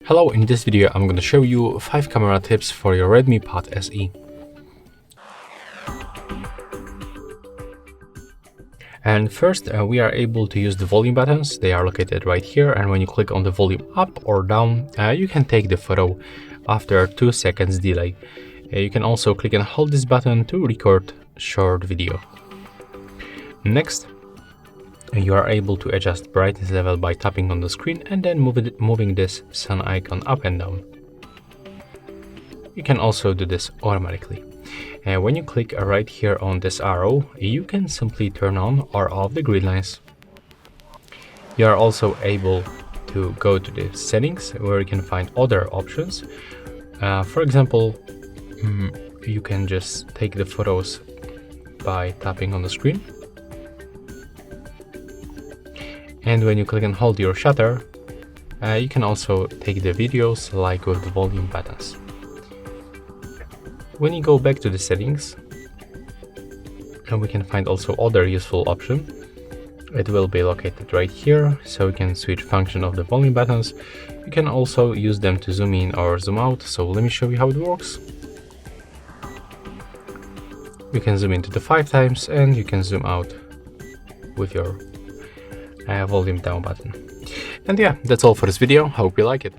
Hello, in this video I'm going to show you 5 camera tips for your REDMI Pad SE. And first we are able to use the volume buttons. They are located right here, and when you click on the volume up or down you can take the photo after 2 seconds delay. You can also click and hold this button to record short video. Next, you are able to adjust brightness level by tapping on the screen and then moving this sun icon up and down. You can also do this automatically. And when you click right here on this arrow, you can simply turn on or off the grid lines. You are also able to go to the settings where you can find other options. For example, you can just take the photos by tapping on the screen. And when you click and hold your shutter, you can also take the videos like with the volume buttons. When you go back to the settings, and we can find also other useful option. It will be located right here, so you can switch function of the volume buttons. You can also use them to zoom in or zoom out, so let me show you how it works. You can zoom into the 5 times and you can zoom out with your volume down button. And yeah, that's all for this video. Hope you like it.